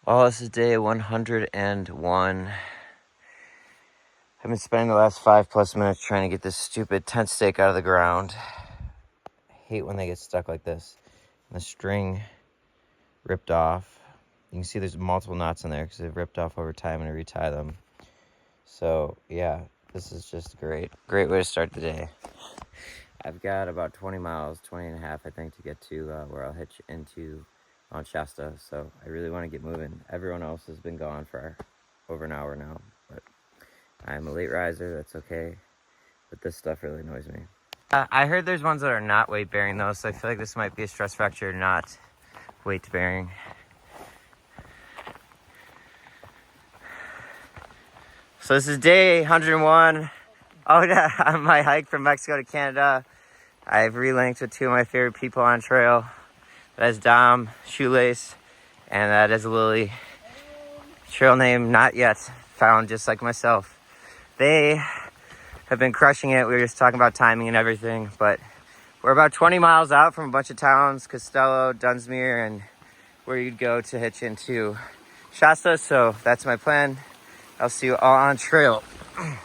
Oh, this is day 101. I've been spending the last 5+ minutes trying to get this stupid tent stake out of the ground. I hate when they get stuck like this. And the string ripped off. You can see there's multiple knots in there because they've ripped off over time and I retie them. So yeah, this is just great. Great way to start the day. I've got about 20 miles, 20 and a half, I think, to get to where I'll hitch into Mount Shasta. So I really want to get moving. Everyone else has been gone for over an hour now, but I'm a late riser. That's okay. But this stuff really annoys me. I heard there's ones that are not weight bearing though, so I feel like this might be a stress fracture, not weight bearing. So this is day 101. Oh yeah, on my hike from Mexico to Canada. I've relinked with two of my favorite people on trail. That is Dom, Shoelace, and that is Lily. Trail name not yet found, just like myself. They have been crushing it. We were just talking about timing and everything, but we're about 20 miles out from a bunch of towns, Costello, Dunsmuir, and where you'd go to hitch into Shasta. So that's my plan. I'll see you all on trail. I'm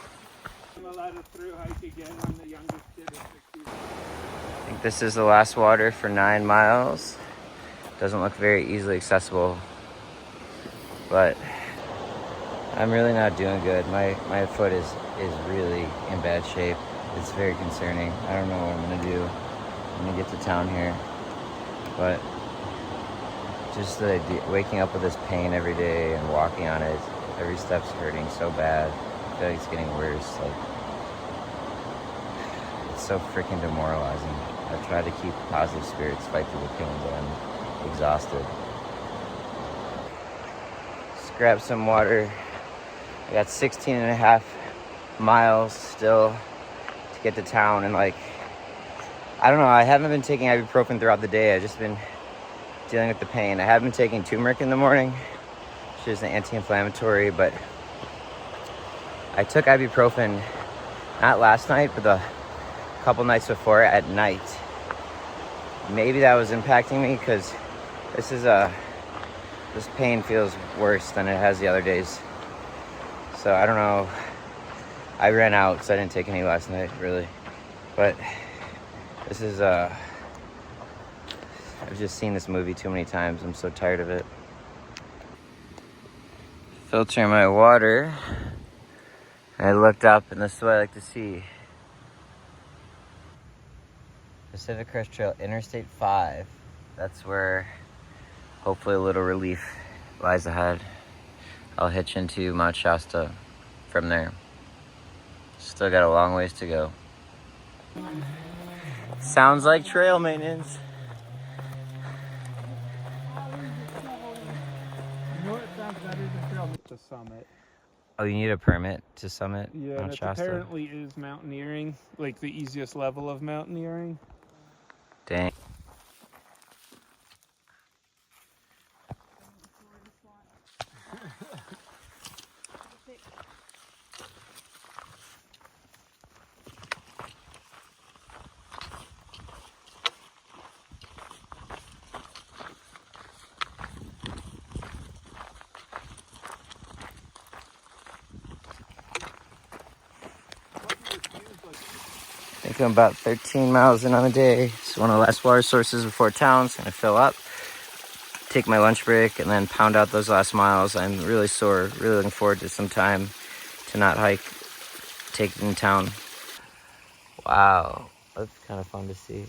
allowed to thru-hike again. I'm the youngest kid at 60. I think this is the last water for 9 miles. Doesn't look very easily accessible, but I'm really not doing good. My foot is really in bad shape. It's very concerning. I don't know what I'm gonna do when I get to town here, but just the idea, waking up with this pain every day and walking on it, every step's hurting so bad. I feel like it's getting worse. Like, it's so freaking demoralizing. I've tried to keep positive spirits, fight through the pain, but I'm exhausted. Just grab some water. I got 16 and a half miles still to get to town, and like, I don't know, I haven't been taking ibuprofen throughout the day. I've just been dealing with the pain. I have been taking turmeric in the morning, which is an anti-inflammatory, but I took ibuprofen not last night, but the couple nights before at night. Maybe that was impacting me because this pain feels worse than it has the other days. So I don't know. I ran out, so I didn't take any last night, really. But this is, I've just seen this movie too many times. I'm so tired of it. Filtering my water. I looked up, and this is what I like to see. Pacific Crest Trail, Interstate 5. That's where hopefully a little relief lies ahead. I'll hitch into Mount Shasta from there. Still got a long ways to go. Sounds like trail maintenance. You know what sounds better than trail? The summit. Oh, you need a permit to summit Yeah, Mount and it Shasta? apparently is mountaineering, like the easiest level of mountaineering. Dang. I think I'm about 13 miles in on the day. It's one of the last water sources before town's gonna fill up. Take my lunch break and then pound out those last miles. I'm really sore, really looking forward to some time to not hike, take it in town. Wow, that's kind of fun to see.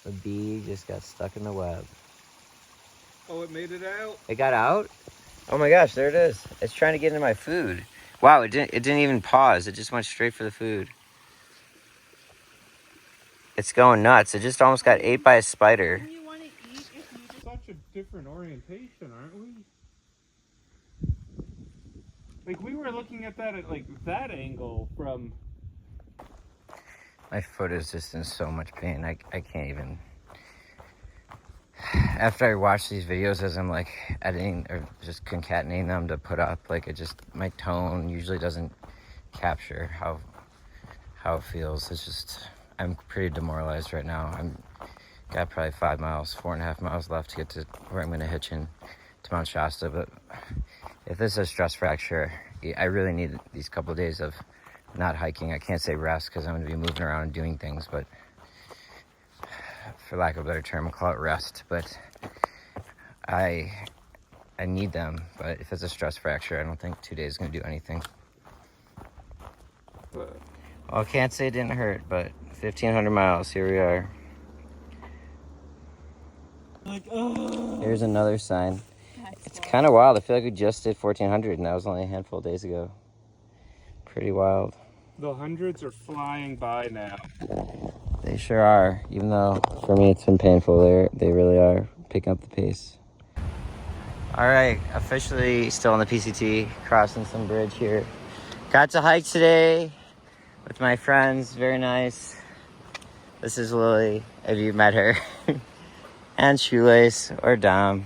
The bee just got stuck in the web. Oh, it made it out? It got out? Oh my gosh, there it is. It's trying to get into my food. Wow, it didn't even pause. It just went straight for the food. It's going nuts. It just almost got ate by a spider. You want to eat if you just... Such a different orientation, aren't we? Like, we were looking at that at, like, that angle from... My foot is just in so much pain. I can't even... After I watch these videos as I'm like editing or just concatenating them to put up, like, it just, my tone usually doesn't capture how how it feels. It's just, I'm pretty demoralized right now. Got probably 5 miles, 4.5 miles left to get to where I'm going to hitch in to Mount Shasta. But if this is a stress fracture, I really need these couple of days of not hiking. I can't say rest because I'm going to be moving around and doing things, but for lack of a better term, I'll call it rest. But I need them. But if it's a stress fracture, I don't think 2 days is going to do anything. Well, I can't say it didn't hurt, but 1,500 miles, here we are. Like, oh. Here's another sign. It's kind of wild. I feel like we just did 1,400, and that was only a handful of days ago. Pretty wild. The hundreds are flying by now. They sure are. Even though for me it's been painful, they really are picking up the pace. All right, officially still on the PCT, crossing some bridge here. Got to hike today with my friends. Very nice. This is Lily, if you've met her. And Shoelace, or Dom.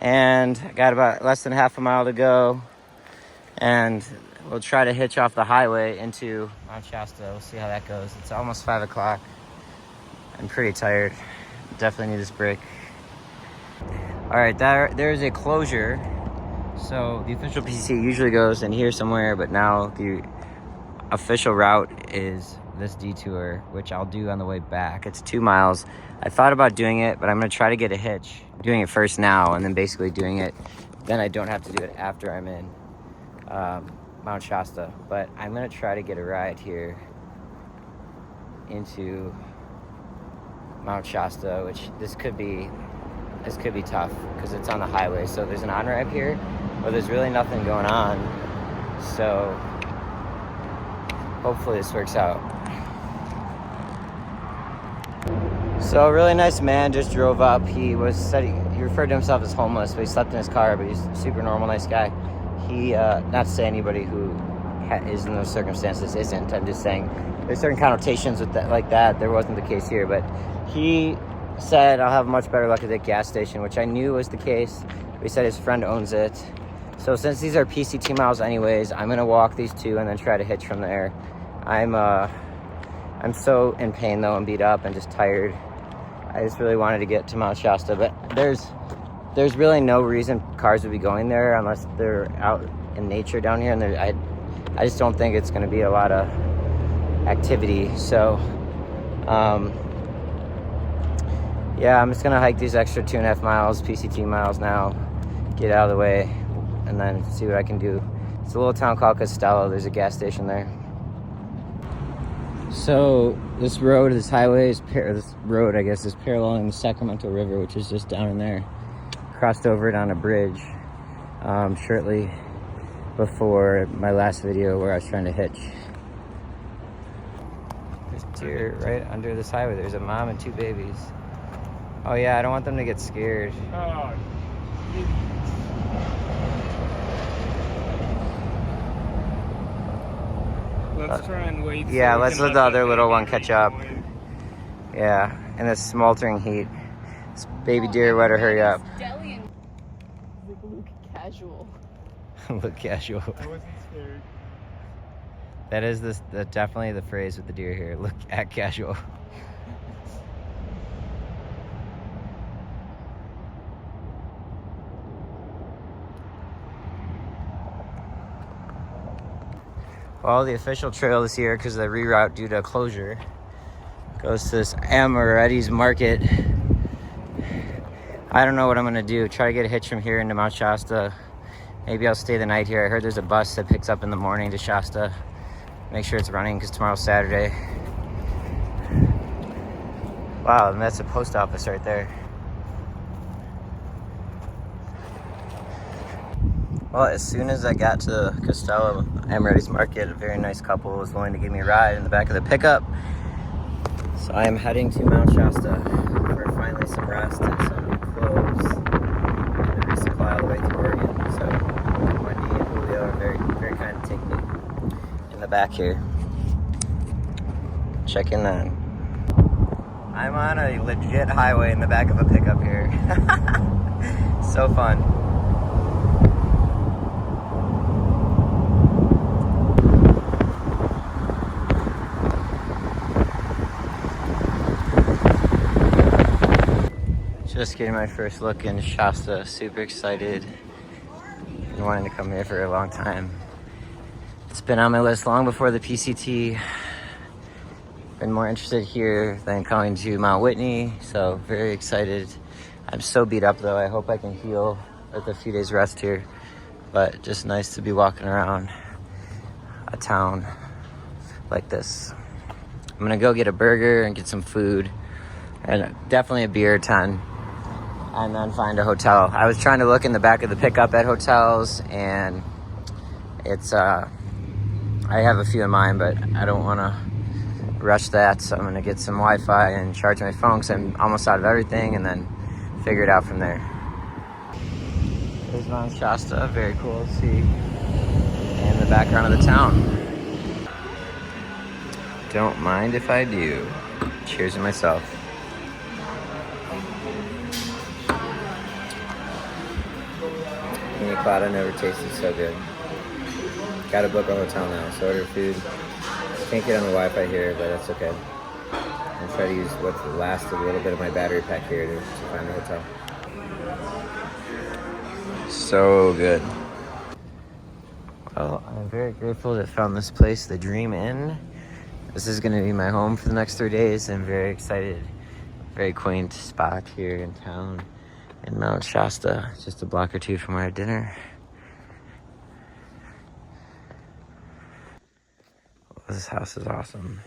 And got about less than half a mile to go. And we'll try to hitch off the highway into Mount Shasta. We'll see how that goes. It's almost 5 o'clock. I'm pretty tired. Definitely need this break. All right, there's a closure. So the official PCT usually goes in here somewhere, but now the official route is this detour, which I'll do on the way back. It's 2 miles. I thought about doing it, but I'm gonna try to get a hitch. Doing it first now, and then basically doing it. Then I don't have to do it after I'm in Mount Shasta. But I'm gonna try to get a ride here into Mount Shasta, which this could be tough because it's on the highway. So there's an on-ramp here, but there's really nothing going on. So hopefully this works out. So a really nice man just drove up. He referred to himself as homeless, but he slept in his car, but he's a super normal, nice guy. He, not to say anybody who is in those circumstances isn't. I'm just saying there's certain connotations with that, like that. There wasn't the case here, but he said I'll have much better luck at the gas station, which I knew was the case. He said his friend owns it. So since these are PCT miles anyways, I'm gonna walk these 2 and then try to hitch from there. I'm so in pain though, and beat up and just tired. I just really wanted to get to Mount Shasta, but there's really no reason cars would be going there unless they're out in nature down here, and I just don't think it's gonna be a lot of activity. So yeah, I'm just gonna hike these extra 2.5 miles, PCT miles now, get out of the way, and then see what I can do. It's a little town called Costello. There's a gas station there. So this road, this highway, is paralleling the Sacramento River, which is just down in there. Crossed over it on a bridge shortly before my last video where I was trying to hitch. There's deer right under this highway. There's a mom and 2 babies. Oh yeah, I don't want them to get scared. Oh, let's try and wait. Yeah, let's let the other little one catch up. Yeah, in this smoldering heat. This baby deer better hurry up. Look casual. Look casual. I wasn't scared. That is definitely the phrase with the deer here. Look at casual. Well, the official trail this year, because of the reroute due to a closure, goes to this Amaretti's Market. I don't know what I'm gonna do. Try to get a hitch from here into Mount Shasta. Maybe I'll stay the night here. I heard there's a bus that picks up in the morning to Shasta. Make sure it's running because tomorrow's Saturday. Wow, and that's a post office right there. Well, as soon as I got to Costello, Amaretti's Market, a very nice couple was willing to give me a ride in the back of the pickup. So I am heading to Mount Shasta for finally some rest and some clothes and a resupply all the way through Oregon. So Wendy and Julio are very, very kind to take me in the back here. Check in then. I'm on a legit highway in the back of a pickup here. So fun. Just getting my first look in Shasta. Super excited. Been wanting to come here for a long time. It's been on my list long before the PCT. Been more interested here than coming to Mount Whitney, so very excited. I'm so beat up though. I hope I can heal with a few days rest here, but just nice to be walking around a town like this. I'm gonna go get a burger and get some food and definitely a beer 10 and then find a hotel. I was trying to look in the back of the pickup at hotels, and it's I have a few in mind, but I don't want to rush that, so I'm gonna get some Wi-Fi and charge my phone because I'm almost out of everything, and then figure it out from there. There's Mount Shasta, very cool to see in the background of the town. Don't mind if I do. Cheers to myself. Pina colada never tasted so good. Gotta book a hotel now, so order food. Can't get on the Wi-Fi here, but that's okay. I'll try to use what's the last of a little bit of my battery pack here to find the hotel. So good. Well, I'm very grateful to found this place, the Dream Inn. This is gonna be my home for the next 3 days. I'm very excited. Very quaint spot here in town in Mount Shasta, just a block or two from our dinner. This house is awesome.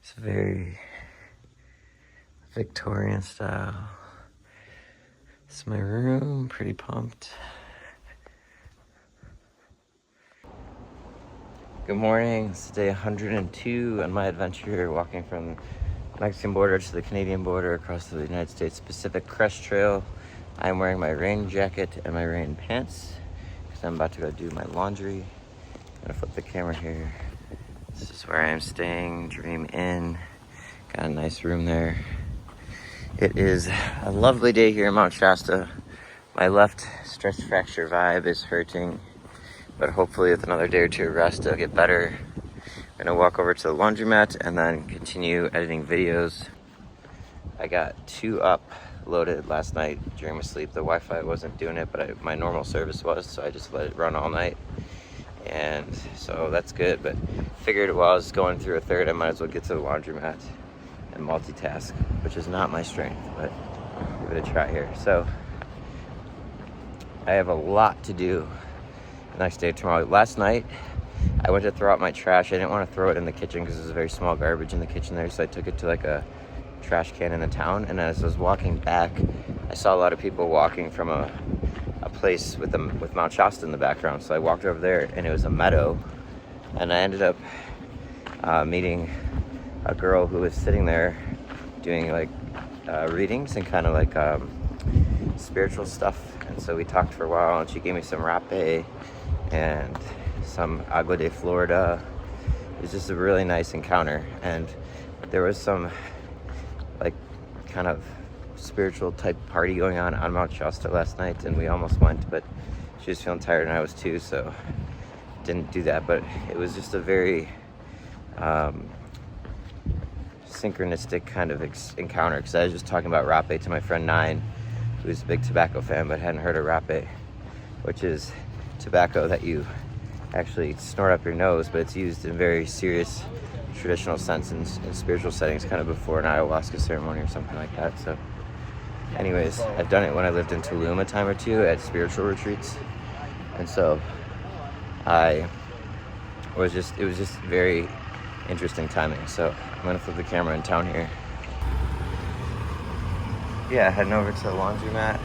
It's very Victorian style. This is my room, pretty pumped. Good morning, it's day 102 on my adventure walking from the Mexican border to the Canadian border across the United States Pacific Crest Trail. I'm wearing my rain jacket and my rain pants because I'm about to go do my laundry. I'm gonna flip the camera here. This is where I am staying, Dream Inn. Got a nice room there. It is a lovely day here in Mount Shasta. My left stress fracture vibe is hurting, but hopefully with another day or two of rest, it'll get better. I'm gonna walk over to the laundromat and then continue editing videos. I got 2 uploaded last night during my sleep. The Wi-Fi wasn't doing it, but my normal service was, so I just let it run all night. And so that's good, but figured while I was going through a third, I might as well get to the laundromat and multitask, which is not my strength, but give it a try here. So I have a lot to do the next day tomorrow. Last night, I went to throw out my trash. I didn't want to throw it in the kitchen because there's very small garbage in the kitchen there, so I took it to like a trash can in the town. And as I was walking back, I saw a lot of people walking from a place with Mount Shasta in the background. So I walked over there, and it was a meadow, and I ended up meeting a girl who was sitting there doing like readings and kind of like spiritual stuff. And so we talked for a while, and she gave me some rapé and some agua de Florida. It was just a really nice encounter, and there was some like kind of spiritual type party going on Mount Shasta last night, and we almost went, but she was feeling tired and I was too, so didn't do that. But it was just a very synchronistic kind of encounter, because I was just talking about rapé to my friend Nine, who's a big tobacco fan but hadn't heard of rapé, which is tobacco that you actually snort up your nose, but it's used in very serious traditional sense in spiritual settings, kind of before an ayahuasca ceremony or something like that. So anyways, I've done it when I lived in Tulum a time or two at spiritual retreats, and so it was just very interesting timing. So I'm gonna flip the camera in town here. Yeah, heading over to the laundromat.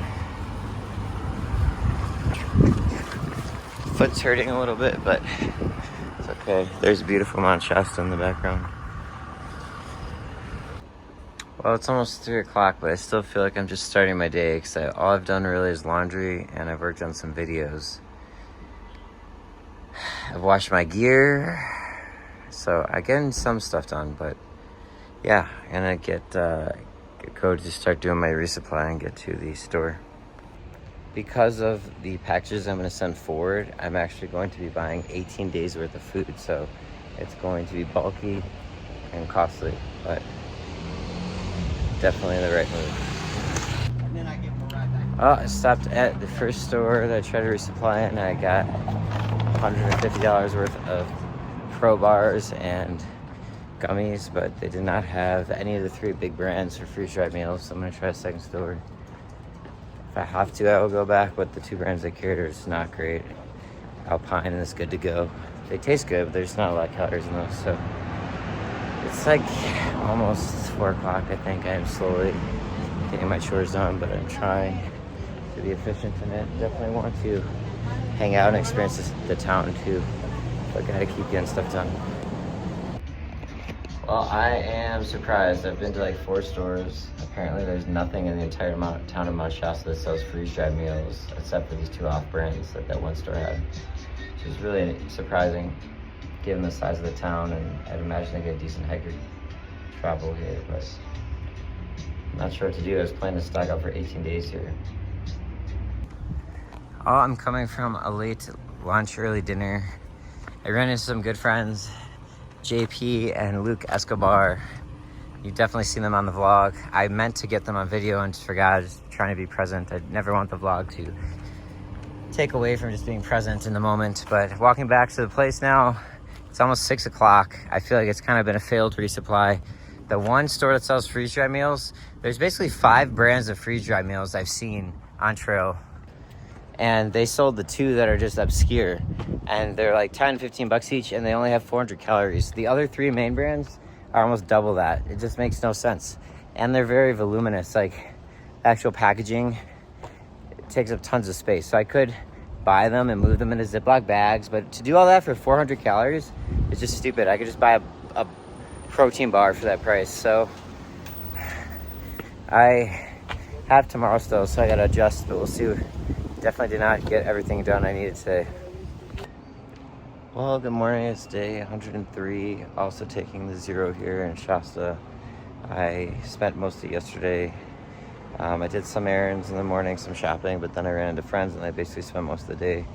Foot's hurting a little bit, but it's okay. There's beautiful Mount Shasta in the background. Well, it's almost 3 o'clock, but I still feel like I'm just starting my day, because all I've done really is laundry, and I've worked on some videos. I've washed my gear, so I'm getting some stuff done, but yeah, I'm gonna get code to start doing my resupply and get to the store. Because of the packages I'm going to send forward, I'm actually going to be buying 18 days worth of food, so it's going to be bulky and costly, but definitely the right move. Well, I stopped at the first store that I tried to resupply and I got $150 worth of Pro bars and gummies, but they did not have any of the 3 big brands for freeze-dried meals, so I'm going to try a second store. If I have to, I will go back, but the 2 brands they carried are just not great. Alpine is good to go. They taste good, but there's not a lot of calories in those, so it's like almost 4 o'clock, I think. I am slowly getting my chores done, but I'm trying to be efficient in it. Definitely want to hang out and experience the town too, but gotta keep getting stuff done. Well, I am surprised. I've been to like 4 stores. Apparently there's nothing in the entire town of Mount Shasta that sells freeze-dried meals except for these 2 off-brands that one store had, which is really surprising given the size of the town, and I'd imagine they get decent hiker travel here, but I'm not sure what to do. I was planning to stock up for 18 days here. Oh, I'm coming from a late lunch, early dinner. I ran into some good friends, JP and Luke Escobar. You've definitely seen them on the vlog. I meant to get them on video and just forgot. I was trying to be present. I never want the vlog to take away from just being present in the moment. But walking back to the place now, it's almost 6 o'clock. I feel like it's kind of been a failed resupply. The one store that sells freeze-dried meals, there's basically 5 brands of freeze-dried meals I've seen on trail. And they sold the 2 that are just obscure. And they're like 10, 15 bucks each, and they only have 400 calories. The other 3 main brands are almost double that. It just makes no sense. And they're very voluminous. Like, actual packaging, it takes up tons of space. So I could buy them and move them into Ziploc bags, but to do all that for 400 calories is just stupid. I could just buy a protein bar for that price. So I have tomorrow still, so I gotta adjust, but we'll see. Definitely did not get everything done I needed today. Well, good morning. It's day 103. Also taking the 0 here in Shasta. I spent most of yesterday. I did some errands in the morning, some shopping, but then I ran into friends and I basically spent most of the day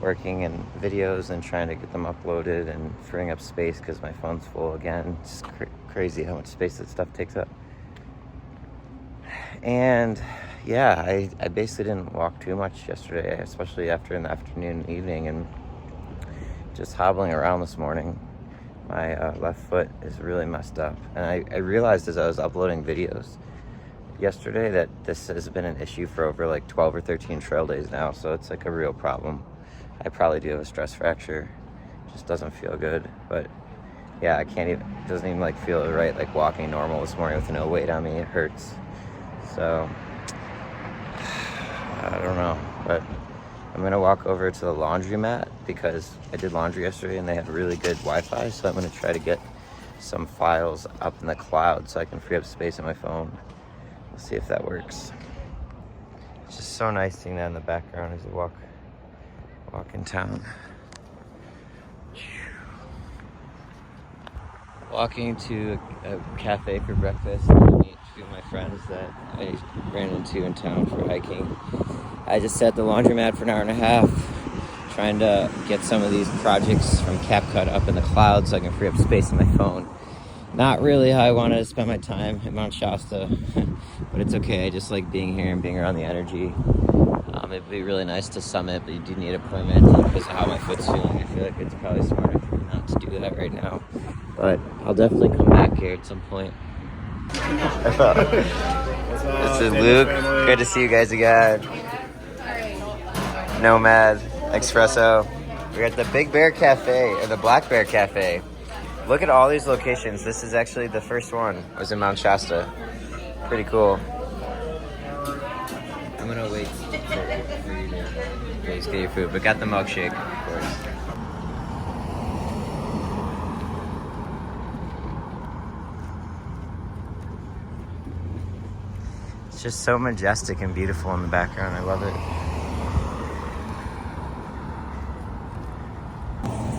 working in videos and trying to get them uploaded and freeing up space because my phone's full again. It's crazy how much space that stuff takes up. And yeah, I basically didn't walk too much yesterday, especially after in the afternoon and evening, and just hobbling around this morning. My left foot is really messed up. And I realized as I was uploading videos yesterday that this has been an issue for over like 12 or 13 trail days now, so it's like a real problem. I probably do have a stress fracture. Just doesn't feel good, but yeah, it doesn't even like feel right like walking normal this morning with no weight on me. It hurts. So I don't know, but I'm gonna walk over to the laundromat because I did laundry yesterday and they had really good Wi-Fi, so I'm gonna try to get some files up in the cloud so I can free up space on my phone. We'll see if that works. It's just so nice seeing that in the background as I walk in town. Walking to a cafe for breakfast to meet 2 of my friends that I ran into in town for hiking. I just sat at the laundromat for an hour and a half trying to get some of these projects from CapCut up in the cloud so I can free up space on my phone. Not really how I wanted to spend my time at Mount Shasta, but it's okay. I just like being here and being around the energy. It'd be really nice to summit, but you do need a permit because of how my foot's feeling. I feel like it's probably smarter for me not to do that right now, but I'll definitely come back here at some point. This is Luke. Good to see you guys again. Nomad, Espresso. We're at the Big Bear Cafe, or the Black Bear Cafe. Look at all these locations. This is actually the first one. It was in Mount Shasta. Pretty cool. I'm gonna wait for you to guys get your food, but got the milkshake, of course. It's just so majestic and beautiful in the background. I love it.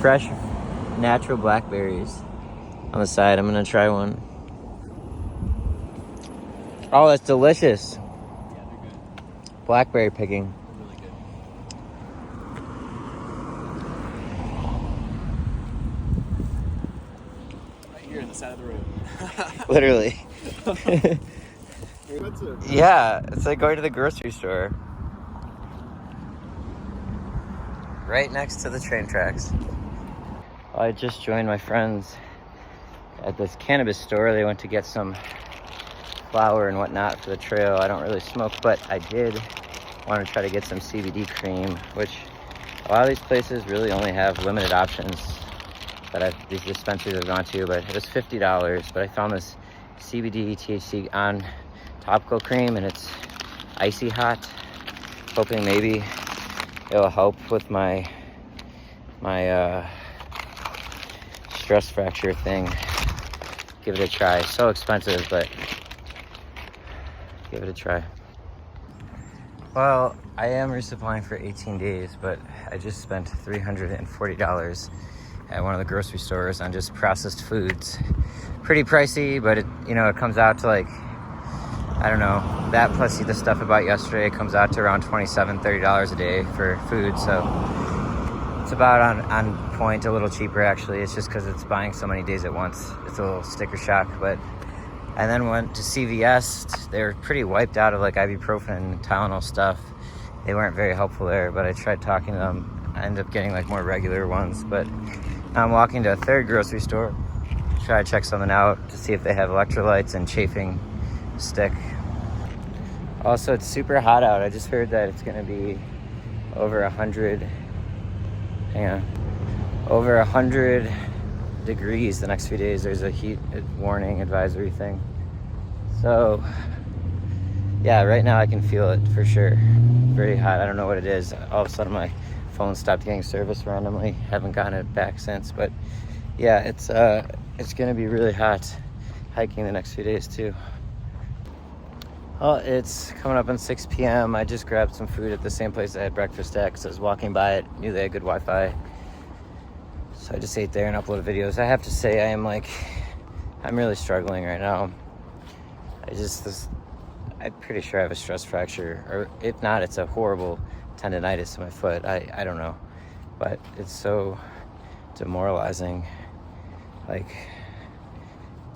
Fresh, natural blackberries on the side. I'm gonna try one. Oh, that's delicious. Yeah, they're good. Blackberry picking. They're really good. Right here on the side of the road. Literally. Expensive. Yeah, it's like going to the grocery store. right next to the train tracks. I just joined my friends at this cannabis store. They went to get some flower and whatnot for the trail. I don't really smoke, but I did want to try to get some CBD cream, which a lot of these places really only have limited options that these dispensaries I've gone to, but it was $50. But I found this CBD THC on topical cream, and it's icy hot. Hoping maybe it'll help with my stress fracture thing. Give it a try. So expensive, but give it a try. Well, I am resupplying for 18 days, but I just spent $340 at one of the grocery stores on just processed foods. Pretty pricey, but it comes out to like, I don't know, that plus the stuff I bought yesterday comes out to around $27, $30 a day for food. So it's about on point, a little cheaper actually. It's just because it's buying so many days at once. It's a little sticker shock. And then went to CVS. They were pretty wiped out of like ibuprofen and Tylenol stuff. They weren't very helpful there, but I tried talking to them. I ended up getting like more regular ones. But now I'm walking to a third grocery store to try to check something out to see if they have electrolytes and chafing stick. Also, it's super hot out. I just heard that it's gonna be over 100 degrees the next few days. There's a heat warning advisory thing. So yeah, right now I can feel it for sure. Very hot. I don't know what it is. All of a sudden my phone stopped getting service randomly. Haven't gotten it back since, but yeah, it's gonna be really hot hiking the next few days too. Well, it's coming up on 6 p.m. I just grabbed some food at the same place I had breakfast at because I was walking by it, knew they had good Wi-Fi. So I just ate there and uploaded videos. I have to say I'm really struggling right now. I'm pretty sure I have a stress fracture, or if not, it's a horrible tendonitis in my foot. I don't know, but it's so demoralizing. Like,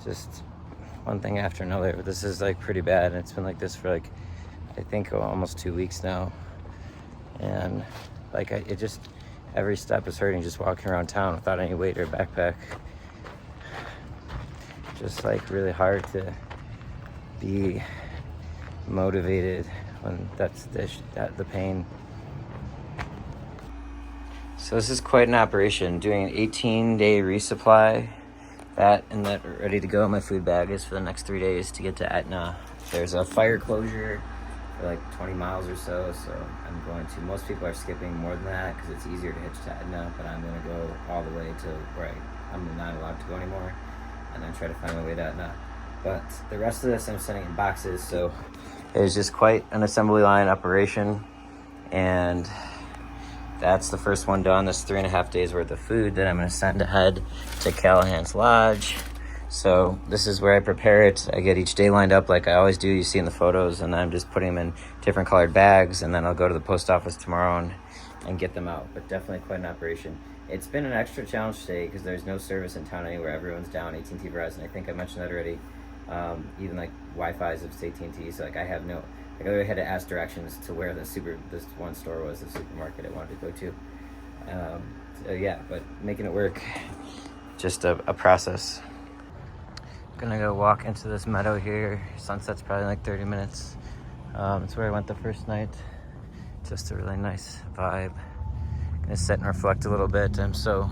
just one thing after another. This is like pretty bad, and it's been like this for like, I think almost 2 weeks now. And like, every step is hurting just walking around town without any weight or backpack. Just like really hard to be motivated when that's the pain. So this is quite an operation, doing an 18-day resupply. That ready to go in my food bag is for the next 3 days to get to Etna. There's a fire closure for like 20 miles or so, I'm going to. Most people are skipping more than that because it's easier to hitch to Etna, but I'm going to go all the way to where I'm not allowed to go anymore, and then try to find my way to Etna. But the rest of this I'm sending in boxes, so it was just quite an assembly line operation, and that's the first one done. This 3.5 days worth of food that I'm going to send ahead to Callahan's Lodge. So this is where I prepare it. I get each day lined up like I always do, you see in the photos, and then I'm just putting them in different colored bags, and then I'll go to the post office tomorrow and get them out. But definitely quite an operation. It's been an extra challenge today because there's no service in town anywhere. Everyone's down. AT&T, Verizon, I think I mentioned that already. Even like Wi-Fi's of AT&T, so like I have no, like I had to ask directions to where this one store was, the supermarket I wanted to go to. So yeah, but making it work, just a process. Gonna go walk into this meadow here. Sunset's probably like 30 minutes. It's where I went the first night. Just a really nice vibe. Gonna sit and reflect a little bit. I'm so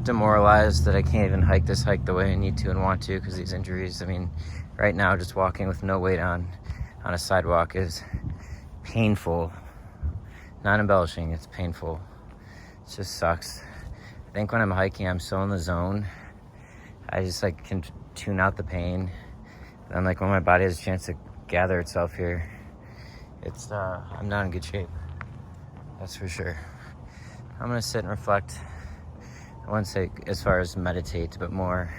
demoralized that I can't even hike the way I need to and want to because these injuries. I mean, right now just walking with no weight on a sidewalk is painful. Not embellishing, it's painful. It just sucks. I think when I'm hiking, I'm so in the zone. I just like can tune out the pain. And like when my body has a chance to gather itself here, I'm not in good shape. That's for sure. I'm gonna sit and reflect. I wouldn't say as far as meditate, but more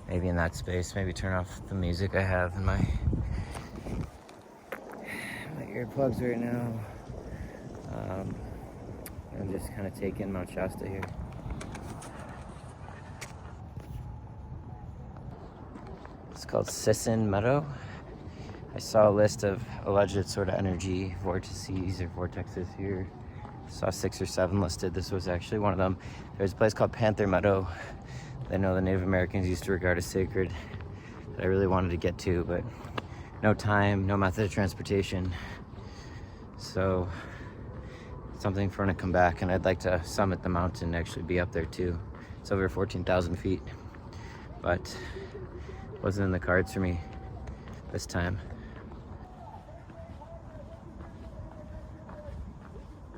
maybe in that space. Maybe turn off the music I have in my earplugs right now. And just kind of take in Mount Shasta here. It's called Sisson Meadow. I saw a list of alleged sort of energy vortices or vortexes here. Saw 6 or 7 listed. This was actually one of them. There's a place called Panther Meadow that I know the Native Americans used to regard as sacred that I really wanted to get to, but no time, no method of transportation. So something for when I come back, and I'd like to summit the mountain, actually be up there too. It's over 14,000 feet, but wasn't in the cards for me this time.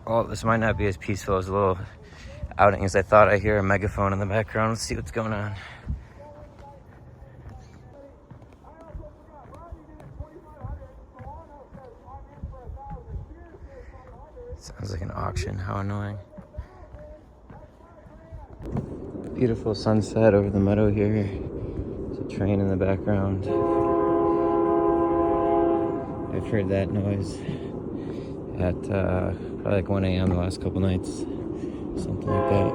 Well, this might not be as peaceful as a little outing as I thought. I hear a megaphone in the background. Let's see what's going on. Sounds like an auction. How annoying. Beautiful sunset over the meadow here. There's a train in the background. I've heard that noise at probably like 1 a.m. the last couple nights. Something like that.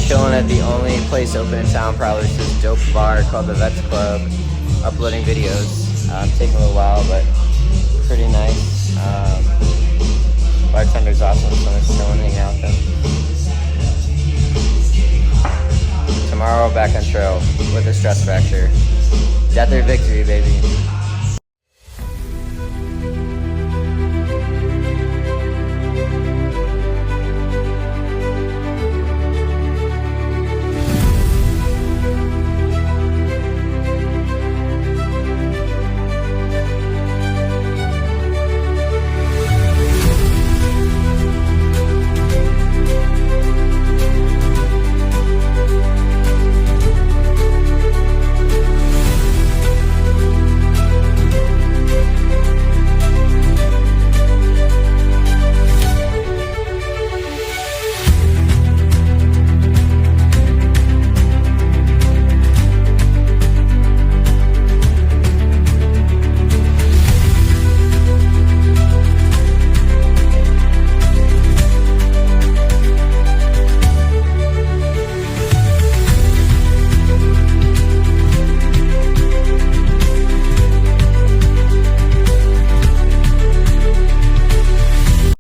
Chilling at the only place open in town, probably this dope bar called the Vets Club. Uploading videos. Taking a little while, but pretty nice. Bartender's awesome, so I'm just chilling, hanging out with him. Tomorrow, back on trail with a stress fracture. Death or victory, baby.